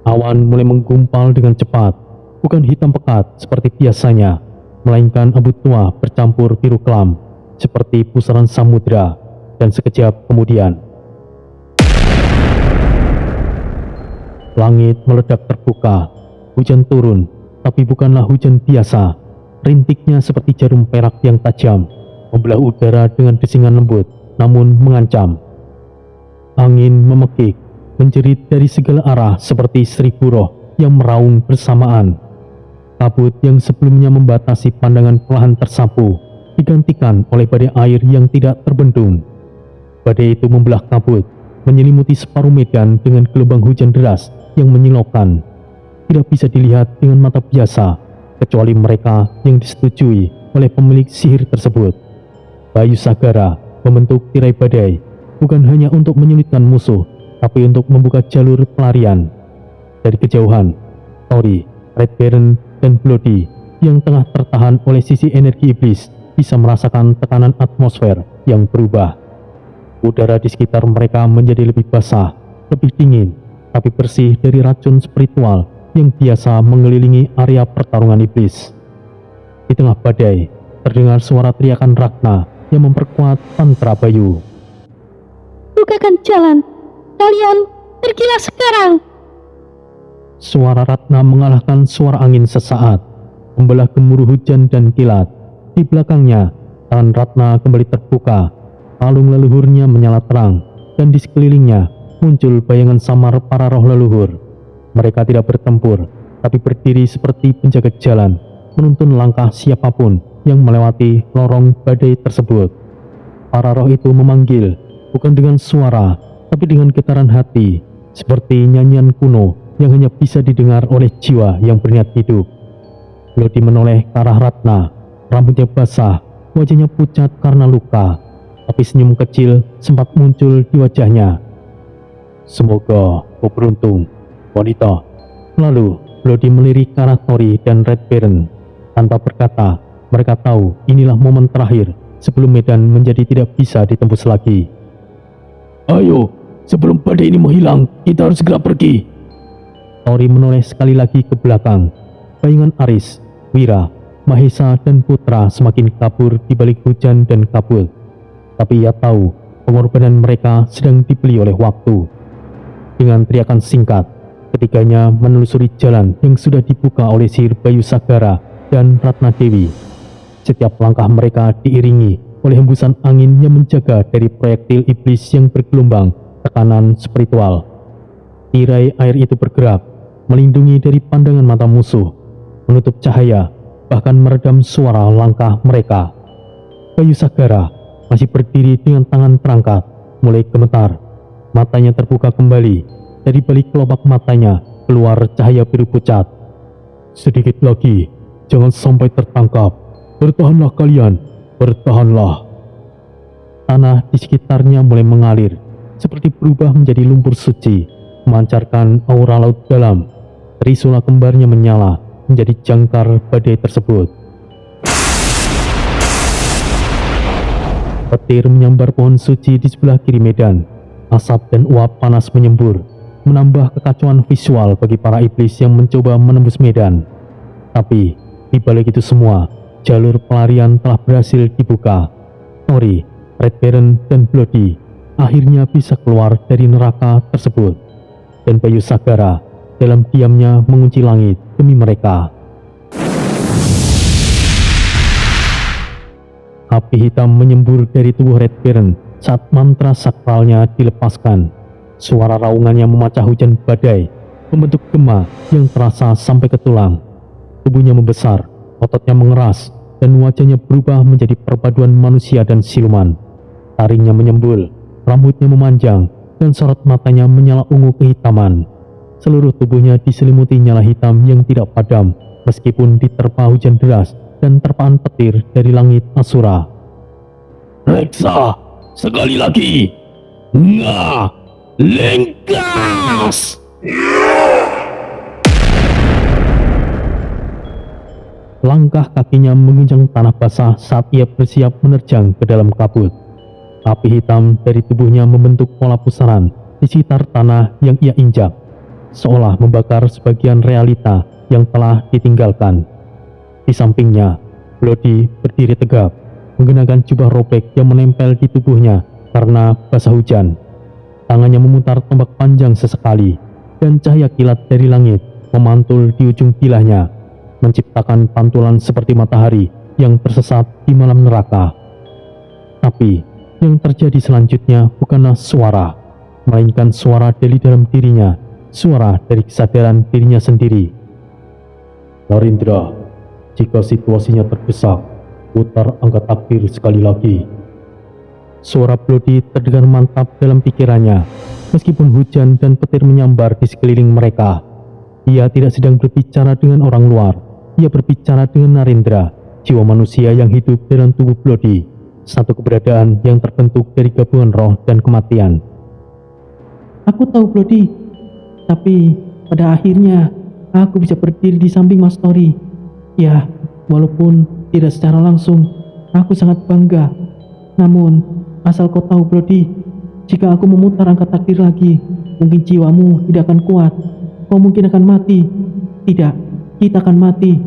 Awan mulai menggumpal dengan cepat, bukan hitam pekat seperti biasanya, melainkan abu tua bercampur biru kelam, seperti pusaran samudra, dan sekejap kemudian langit meledak terbuka. Hujan turun, tapi bukanlah hujan biasa. Rintiknya seperti jarum perak yang tajam, membelah udara dengan desingan lembut, namun mengancam. Angin memekik, menjerit dari segala arah seperti 1000 roh yang meraung bersamaan. Kabut yang sebelumnya membatasi pandangan perlahan tersapu, digantikan oleh badai air yang tidak terbendung. Badai itu membelah kabut, menyelimuti separuh medan dengan gelombang hujan deras yang menyilaukan. Tidak bisa dilihat dengan mata biasa, kecuali mereka yang disetujui oleh pemilik sihir tersebut. Bayu Sagara membentuk tirai badai, bukan hanya untuk menyulitkan musuh, tapi untuk membuka jalur pelarian. Dari kejauhan, Tori, Red Baron, dan Bloody yang tengah tertahan oleh sisi energi iblis bisa merasakan tekanan atmosfer yang berubah. Udara di sekitar mereka menjadi lebih basah, lebih dingin, tapi bersih dari racun spiritual yang biasa mengelilingi area pertarungan iblis. Di tengah badai, terdengar suara teriakan Ragna yang memperkuat mantra Bayu. Bukakan jalan, kalian pergilah sekarang. Suara Ratna mengalahkan suara angin sesaat, membelah gemuruh hujan dan kilat. Di belakangnya, tangan Ratna kembali terbuka, kalung leluhurnya menyala terang, dan di sekelilingnya muncul bayangan samar para roh leluhur. Mereka tidak bertempur, tapi berdiri seperti penjaga jalan, menuntun langkah siapapun yang melewati lorong badai tersebut. Para roh itu memanggil, bukan dengan suara, tapi dengan getaran hati, seperti nyanyian kuno yang hanya bisa didengar oleh jiwa yang berniat hidup. Lodi menoleh ke arah Ratna, rambutnya basah, wajahnya pucat karena luka, tapi senyum kecil sempat muncul di wajahnya. Semoga kau beruntung, wanita. Lalu Lodi melirik ke arah Tori dan Red Baron. Tanpa berkata, mereka tahu inilah momen terakhir sebelum medan menjadi tidak bisa ditembus lagi. Ayo, sebelum badai ini menghilang, kita harus segera pergi. Tori menoleh sekali lagi ke belakang. Bayangan Aris, Wira, Mahesa, dan Putra semakin kabur di balik hujan dan kabut. Tapi ia tahu pengorbanan mereka sedang dibeli oleh waktu. Dengan teriakan singkat, ketiganya menelusuri jalan yang sudah dibuka oleh sihir Bayu Sagara dan Ratna Dewi. Setiap langkah mereka diiringi oleh hembusan angin yang menjaga dari proyektil iblis yang bergelombang tekanan spiritual. Tirai air itu bergerak, melindungi dari pandangan mata musuh, menutup cahaya, bahkan meredam suara langkah mereka. Bayu Sagara masih berdiri dengan tangan terangkat, mulai gemetar. Matanya terbuka kembali, dari balik kelopak matanya keluar cahaya biru pucat. Sedikit lagi, jangan sampai tertangkap. Bertahanlah kalian, bertahanlah. Tanah di sekitarnya mulai mengalir, seperti berubah menjadi lumpur suci, memancarkan aura laut dalam. Trisula kembarnya menyala, menjadi jangkar badai tersebut. Petir menyambar pohon suci di sebelah kiri medan. Asap dan uap panas menyembur, menambah kekacauan visual bagi para iblis yang mencoba menembus medan. Tapi, di balik itu semua, jalur pelarian telah berhasil dibuka. Tori, Red Baron, dan Bloody akhirnya bisa keluar dari neraka tersebut. Dan Bayu Sagara dalam diamnya mengunci langit demi mereka. Api hitam menyembur dari tubuh Red Baron saat mantra sakralnya dilepaskan. Suara raungannya memecah hujan badai, membentuk gema yang terasa sampai ke tulang. Tubuhnya membesar, ototnya mengeras, dan wajahnya berubah menjadi perpaduan manusia dan siluman. Taringnya menyembul, rambutnya memanjang, dan sorot matanya menyala ungu kehitaman. Seluruh tubuhnya diselimuti nyala hitam yang tidak padam, meskipun diterpa hujan deras dan terpaan petir dari langit Asura. Reksa, sekali lagi, nga, lengkas! Langkah kakinya menginjak tanah basah saat ia bersiap menerjang ke dalam kabut. Api hitam dari tubuhnya membentuk pola pusaran di sekitar tanah yang ia injak, seolah membakar sebagian realita yang telah ditinggalkan. Di sampingnya, Bloody berdiri tegap, mengenakan jubah robek yang menempel di tubuhnya karena basah hujan. Tangannya memutar tombak panjang sesekali, dan cahaya kilat dari langit memantul di ujung bilahnya, menciptakan pantulan seperti matahari yang tersesat di malam neraka. Tapi, yang terjadi selanjutnya bukanlah suara, melainkan suara dari dalam dirinya, suara dari kesadaran dirinya sendiri. Narendra, jika situasinya terdesak, putar angka takdir sekali lagi. Suara Bloody terdengar mantap dalam pikirannya, meskipun hujan dan petir menyambar di sekeliling mereka. Ia tidak sedang berbicara dengan orang luar, ia berbicara dengan Narendra, jiwa manusia yang hidup dalam tubuh Bloody, satu keberadaan yang terbentuk dari gabungan roh dan kematian. Aku tahu Bloody, tapi pada akhirnya aku bisa berdiri di samping Mas Tori. Ya, walaupun tidak secara langsung, aku sangat bangga. Namun, asal kau tahu Bloody, jika aku memutar angka takdir lagi, mungkin jiwamu tidak akan kuat. Kau mungkin akan mati. Tidak, kita akan mati.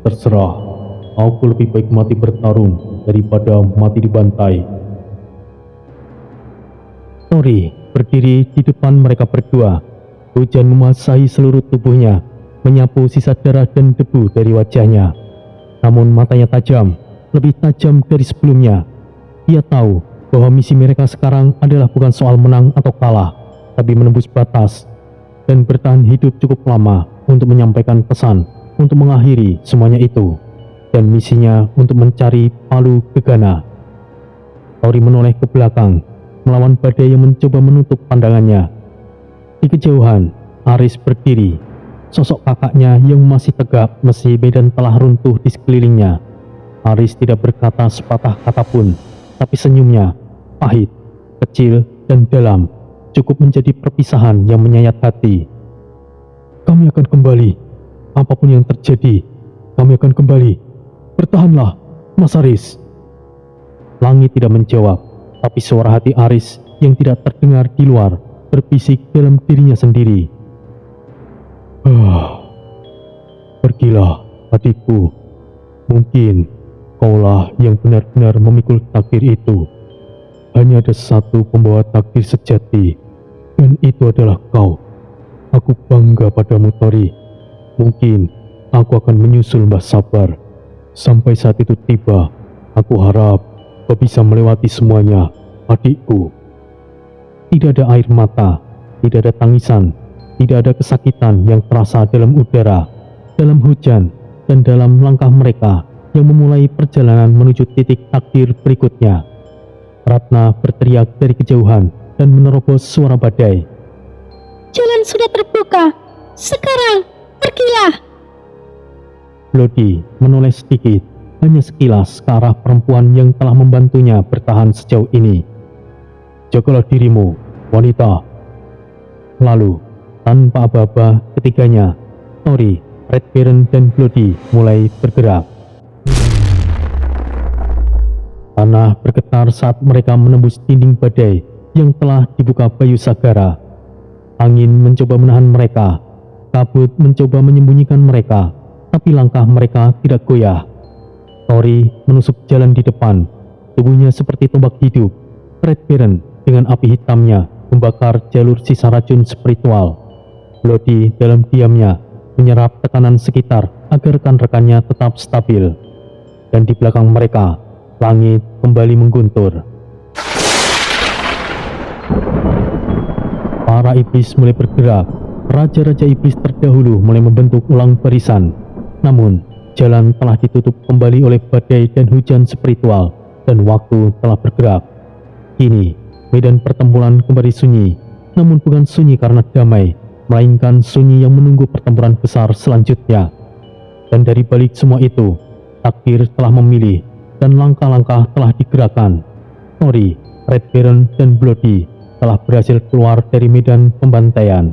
Terserah, aku lebih baik mati bertarung daripada mati dibantai. Tori berdiri di depan mereka berdua. Hujan membasahi seluruh tubuhnya, menyapu sisa darah dan debu dari wajahnya. Namun matanya tajam, lebih tajam dari sebelumnya. Ia tahu bahwa misi mereka sekarang adalah bukan soal menang atau kalah, tapi menembus batas dan bertahan hidup cukup lama untuk menyampaikan pesan, untuk mengakhiri semuanya itu, dan misinya untuk mencari Palu Gegana. Tori menoleh ke belakang, melawan badai yang mencoba menutup pandangannya. Di kejauhan, Aris berdiri, sosok kakaknya yang masih tegap meski medan telah runtuh di sekelilingnya. Aris tidak berkata sepatah kata pun, tapi senyumnya, pahit, kecil, dan dalam, cukup menjadi perpisahan yang menyayat hati. Kami akan kembali, apapun yang terjadi, kami akan kembali. Bertahanlah, Mas Aris. Langit tidak menjawab, tapi suara hati Aris yang tidak terdengar di luar berbisik dalam dirinya sendiri. Pergilah, adikku. Mungkin kaulah yang benar-benar memikul takdir itu. Hanya ada satu pembawa takdir sejati, dan itu adalah kau. Aku bangga padamu, Tori. Mungkin aku akan menyusul Mbah Sabar. Sampai saat itu tiba, aku harap kau bisa melewati semuanya, adikku. Tidak ada air mata, tidak ada tangisan, tidak ada kesakitan yang terasa dalam udara, dalam hujan, dan dalam langkah mereka yang memulai perjalanan menuju titik takdir berikutnya. Ratna berteriak dari kejauhan dan menerobos suara badai. Jalan sudah terbuka. Sekarang, pergilah. Bloody menoleh sedikit, hanya sekilas ke arah perempuan yang telah membantunya bertahan sejauh ini. Jagalah dirimu, wanita. Lalu, tanpa aba-aba ketiganya, Tori, Red Baron, dan Bloody mulai bergerak. Tanah bergetar saat mereka menembus dinding badai yang telah dibuka Bayu Sagara. Angin mencoba menahan mereka, kabut mencoba menyembunyikan mereka, tapi langkah mereka tidak goyah. Tori menusuk jalan di depan, tubuhnya seperti tombak hidup. Red Baron dengan api hitamnya membakar jalur sisa racun spiritual. Bloody dalam diamnya menyerap tekanan sekitar agar rekan-rekannya tetap stabil. Dan di belakang mereka, langit kembali mengguntur. Para iblis mulai bergerak. Raja-raja iblis terdahulu mulai membentuk ulang barisan. Namun, jalan telah ditutup kembali oleh badai dan hujan spiritual, dan waktu telah bergerak. Kini, medan pertempuran kembali sunyi, namun bukan sunyi karena damai, melainkan sunyi yang menunggu pertempuran besar selanjutnya. Dan dari balik semua itu, takdir telah memilih, dan langkah-langkah telah digerakkan. Tori, Red Baron, dan Bloody telah berhasil keluar dari medan pembantaian.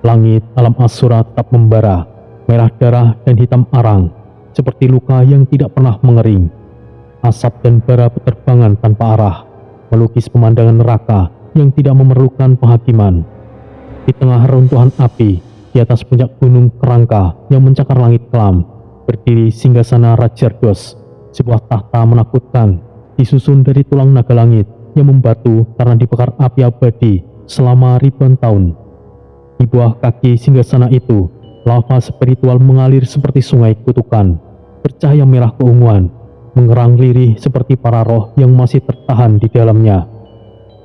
Langit alam Asura tetap membara, merah darah dan hitam arang, seperti luka yang tidak pernah mengering. Asap dan bara berterbangan tanpa arah, melukis pemandangan neraka yang tidak memerlukan penghakiman. Di tengah reruntuhan api, di atas puncak gunung kerangka yang mencakar langit kelam, berdiri singgasana Rajardos, sebuah tahta menakutkan, disusun dari tulang naga langit yang membatu karena dibakar api abadi selama ribuan tahun. Di bawah kaki singgasana itu, lava spiritual mengalir seperti sungai kutukan, bercahaya merah keunguan, mengerang lirih seperti para roh yang masih tertahan di dalamnya.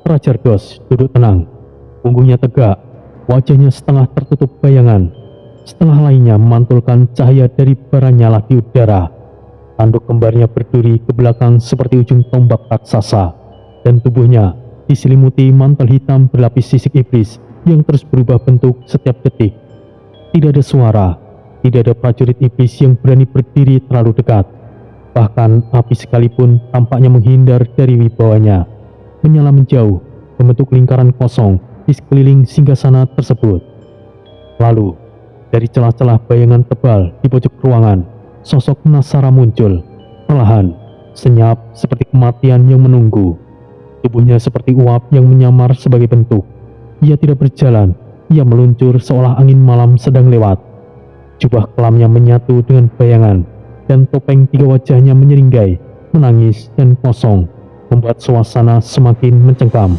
Rajardos duduk tenang, punggungnya tegak, wajahnya setengah tertutup bayangan, setengah lainnya memantulkan cahaya dari bara nyala di udara. Tanduk kembarnya berduri ke belakang seperti ujung tombak raksasa, dan tubuhnya diselimuti mantel hitam berlapis sisik iblis yang terus berubah bentuk setiap detik. Tidak ada suara, tidak ada prajurit iblis yang berani berdiri terlalu dekat. Bahkan api sekalipun tampaknya menghindar dari wibawanya, menyala menjauh, membentuk lingkaran kosong di sekeliling singgasana tersebut. Lalu, dari celah-celah bayangan tebal di pojok ruangan, sosok Nasara muncul, perlahan, senyap seperti kematian yang menunggu. Tubuhnya seperti uap yang menyamar sebagai bentuk. Ia tidak berjalan, ia meluncur seolah angin malam sedang lewat. Jubah kelamnya menyatu dengan bayangan, dan topeng tiga wajahnya menyeringai, menangis dan kosong, membuat suasana semakin mencengkam.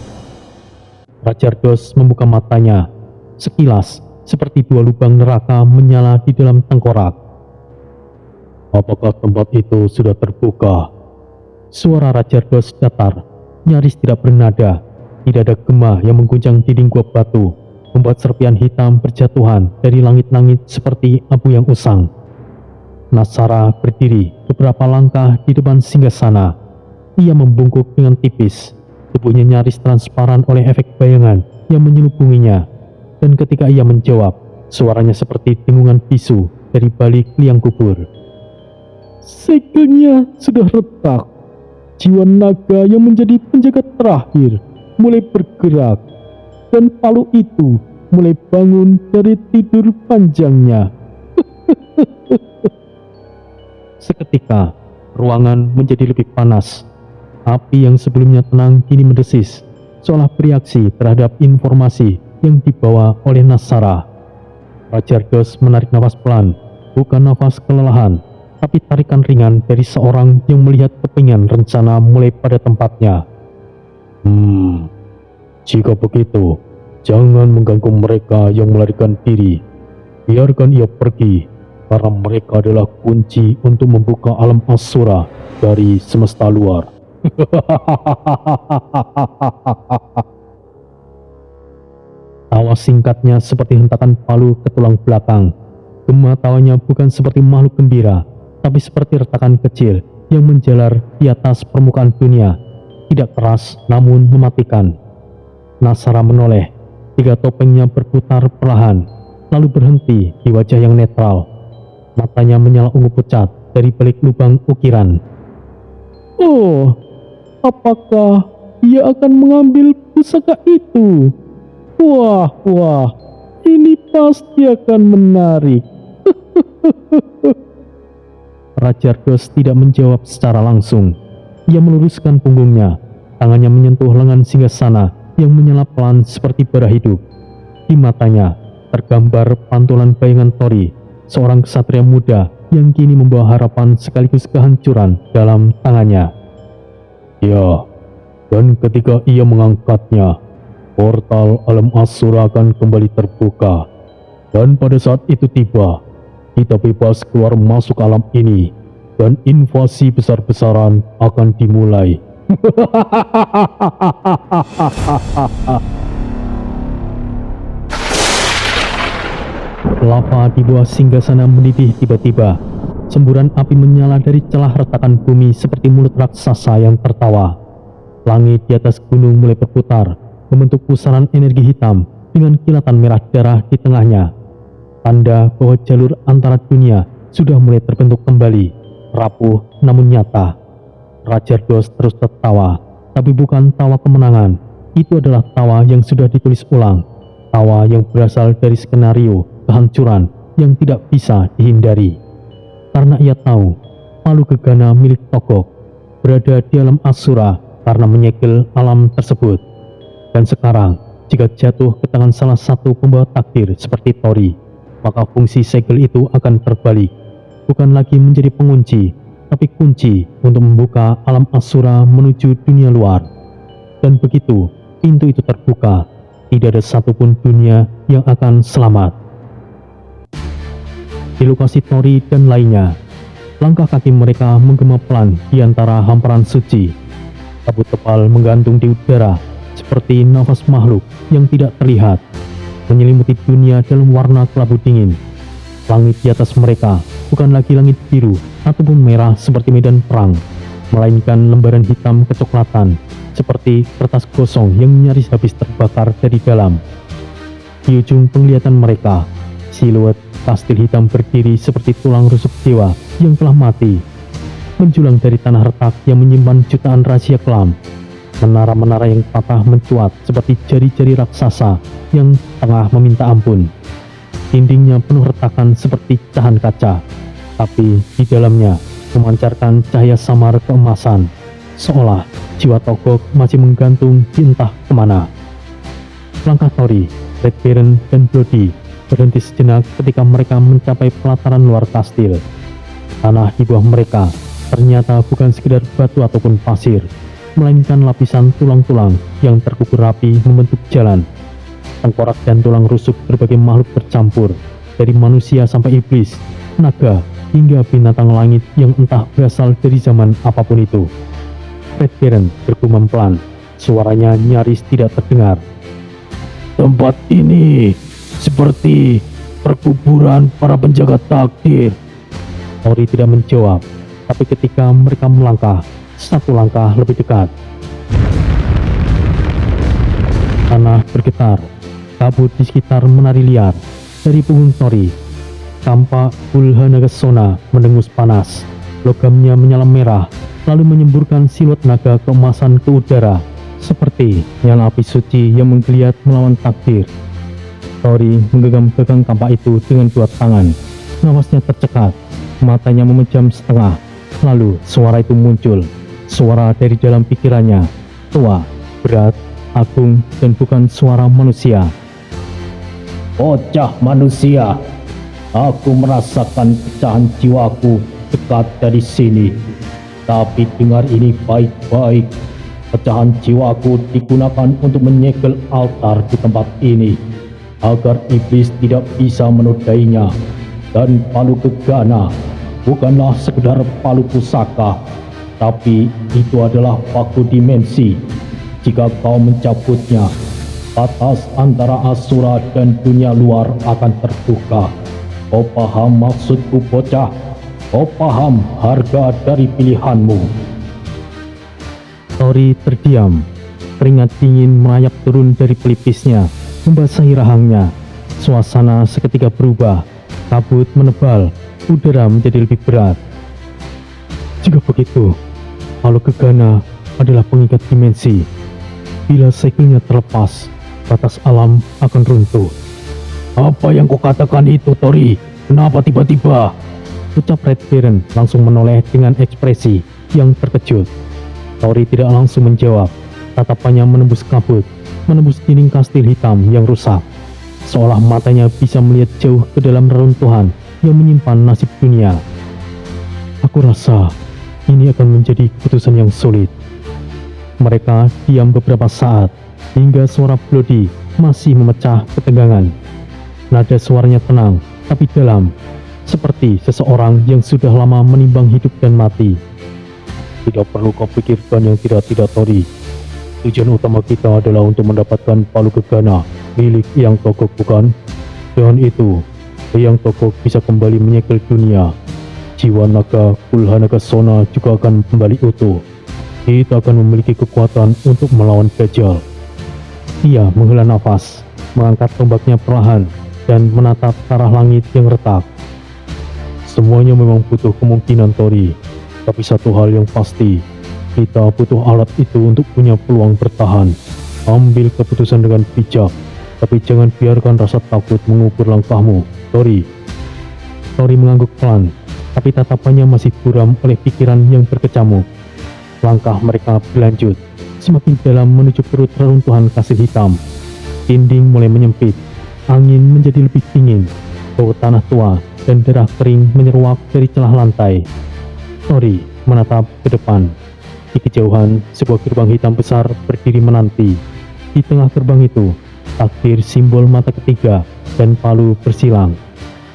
Rajardos membuka matanya, sekilas seperti dua lubang neraka menyala di dalam tengkorak. Apakah tempat itu sudah terbuka? Suara Rajardos datar, nyaris tidak bernada. Tidak ada gema yang mengguncang dinding gua batu, membuat serpian hitam berjatuhan dari langit-langit seperti abu yang usang. Nasara berdiri beberapa langkah di depan singgasana. Ia membungkuk dengan tipis, tubuhnya nyaris transparan oleh efek bayangan yang menyelubunginya. Dan ketika ia menjawab, suaranya seperti dengungan bisu dari balik liang kubur. Segelnya sudah retak. Jiwa naga yang menjadi penjaga terakhir mulai bergerak, dan palu itu mulai bangun dari tidur panjangnya. Seketika, ruangan menjadi lebih panas. Api yang sebelumnya tenang kini mendesis, seolah bereaksi terhadap informasi yang dibawa oleh Nasara. Rajardos menarik nafas pelan, bukan nafas kelelahan, tapi tarikan ringan dari seorang yang melihat kepingan rencana mulai pada tempatnya. Jika begitu, jangan mengganggu mereka yang melarikan diri. Biarkan ia pergi, karena mereka adalah kunci untuk membuka alam Asura dari semesta luar. Tawa singkatnya seperti hentakan palu ke tulang belakang. Gema tawanya bukan seperti makhluk gembira, tapi seperti retakan kecil yang menjalar di atas permukaan dunia. Tidak keras, namun mematikan. Nasara menoleh, tiga topengnya berputar perlahan, lalu berhenti di wajah yang netral. Matanya menyala ungu pucat dari balik lubang ukiran. Oh, apakah ia akan mengambil pusaka itu? Wah, ini pasti akan menarik. Rajardos tidak menjawab secara langsung. Ia meluruskan punggungnya, tangannya menyentuh lengan singgasana yang menyala pelan seperti bara hidup. Di matanya tergambar pantulan bayangan Tori, seorang ksatria muda yang kini membawa harapan sekaligus kehancuran dalam tangannya. Ya, dan ketika ia mengangkatnya, portal alam Asura akan kembali terbuka. Dan pada saat itu tiba, kita bebas keluar masuk alam ini, dan invasi besar-besaran akan dimulai. Lava di bawah singgasana mendidih tiba-tiba. Semburan api menyala dari celah retakan bumi seperti mulut raksasa yang tertawa. Langit di atas gunung mulai berputar, membentuk pusaran energi hitam dengan kilatan merah darah di tengahnya. Tanda bahwa jalur antara dunia sudah mulai terbentuk kembali, rapuh namun nyata. Rajardos terus tertawa, tapi bukan tawa kemenangan. Itu adalah tawa yang sudah ditulis ulang, tawa yang berasal dari skenario kehancuran yang tidak bisa dihindari. Karena ia tahu palu gegana milik Togok berada di alam Asura karena menyegel alam tersebut. Dan sekarang, jika jatuh ke tangan salah satu pembawa takdir seperti Tori, maka fungsi segel itu akan terbalik, bukan lagi menjadi pengunci, tapi kunci untuk membuka alam Asura menuju dunia luar. Dan begitu pintu itu terbuka, tidak ada satupun dunia yang akan selamat. Di lokasi Tori dan lainnya, langkah kaki mereka menggema pelan di antara hamparan suci. Kabut tebal menggantung di udara seperti nafas makhluk yang tidak terlihat, menyelimuti dunia dalam warna kelabu dingin. Langit di atas mereka bukan lagi langit biru ataupun merah seperti medan perang, melainkan lembaran hitam kecoklatan seperti kertas gosong yang nyaris habis terbakar dari dalam. Di ujung penglihatan mereka, siluet kastil hitam berdiri seperti tulang rusuk dewa yang telah mati, menjulang dari tanah retak yang menyimpan jutaan rahasia kelam. Menara-menara yang patah mencuat seperti jari-jari raksasa yang tengah meminta ampun. Dindingnya penuh retakan seperti cahan kaca, tapi di dalamnya memancarkan cahaya samar keemasan, seolah jiwa Togok masih menggantung di entah kemana. Langkah Tori, Red Baron, dan Brody berhenti sejenak ketika mereka mencapai pelataran luar kastil. Tanah di bawah mereka ternyata bukan sekedar batu ataupun pasir, melainkan lapisan tulang-tulang yang terkubur rapi membentuk jalan. Tengkorak dan tulang rusuk berbagai makhluk bercampur, dari manusia sampai iblis, naga, hingga binatang langit yang entah berasal dari zaman apapun itu. Red Baron bergumam pelan, suaranya nyaris tidak terdengar. "Tempat ini seperti perkuburan para penjaga takdir." Tori tidak menjawab, tapi ketika mereka melangkah satu langkah lebih dekat, tanah bergetar, kabut di sekitar menari liar. Dari punggung Tori tampak Kulhanagasona mendengus panas, logamnya menyala merah, lalu menyemburkan siluet naga keemasan ke udara, seperti nyala api suci yang menggeliat melawan takdir. Tori menggenggam gagang kampak itu dengan dua tangan. Nafasnya tercekat, matanya memejam setengah. Lalu suara itu muncul, suara dari dalam pikirannya, tua, berat, agung, dan bukan suara manusia. "Bocah manusia, aku merasakan pecahan jiwaku dekat dari sini. Tapi dengar ini baik-baik, pecahan jiwaku digunakan untuk menyegel altar di tempat ini, agar iblis tidak bisa menodainya. Dan palu gegana bukanlah sekedar palu pusaka, tapi itu adalah paku dimensi. Jika kau mencabutnya, batas antara Asura dan dunia luar akan terbuka. Kau paham maksudku, bocah? Kau paham harga dari pilihanmu?" Tori terdiam, keringat dingin merayap turun dari pelipisnya, membasahi rahangnya. Suasana seketika berubah, kabut menebal, udara menjadi lebih berat. Jika begitu, palu gegana adalah pengikat dimensi. Bila segelnya terlepas, batas alam akan runtuh. "Apa yang kau katakan itu, Tori? Kenapa tiba-tiba?" Ucap Red Baron langsung menoleh dengan ekspresi yang terkejut. Tori tidak langsung menjawab. Tatapannya menembus kabut, menembus dinding kastil hitam yang rusak, seolah matanya bisa melihat jauh ke dalam reruntuhan yang menyimpan nasib dunia. "Aku rasa ini akan menjadi keputusan yang sulit." Mereka diam beberapa saat, hingga suara Brody masih memecah ketegangan. Nada suaranya tenang, tapi dalam, seperti seseorang yang sudah lama menimbang hidup dan mati. "Tidak perlu kau pikirkan yang tidak-tidak, Tori. Tujuan utama kita adalah untuk mendapatkan palu gegana milik Eyang Togok, bukan? Dengan itu, Eyang Togok bisa kembali menyegel dunia. Jiwa naga Kulhanagasona juga akan kembali utuh. Kita akan memiliki kekuatan untuk melawan Dajjal." Ia menghela nafas, mengangkat tombaknya perlahan, dan menatap ke arah langit yang retak. "Semuanya memang butuh kemungkinan, Tori. Tapi satu hal yang pasti, kita butuh alat itu untuk punya peluang bertahan. Ambil keputusan dengan bijak, tapi jangan biarkan rasa takut mengubur langkahmu, Tori." Tori mengangguk pelan, tapi tatapannya masih buram oleh pikiran yang berkecamuk. Langkah mereka berlanjut, semakin dalam menuju perut reruntuhan kastil hitam. Dinding mulai menyempit, angin menjadi lebih dingin, bau tanah tua dan darah kering menyeruak dari celah lantai. Tori menatap ke depan. Di kejauhan, sebuah gerbang hitam besar berdiri menanti. Di tengah gerbang itu, takbir simbol mata ketiga dan palu bersilang.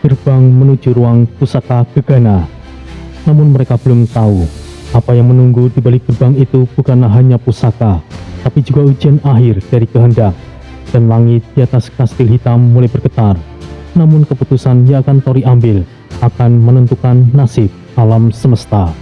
Gerbang menuju ruang pusaka gegana. Namun mereka belum tahu, apa yang menunggu di balik gerbang itu bukanlah hanya pusaka, tapi juga ujian akhir dari kehendak. Dan langit di atas kastil hitam mulai bergetar. Namun keputusan yang akan Tori ambil akan menentukan nasib alam semesta.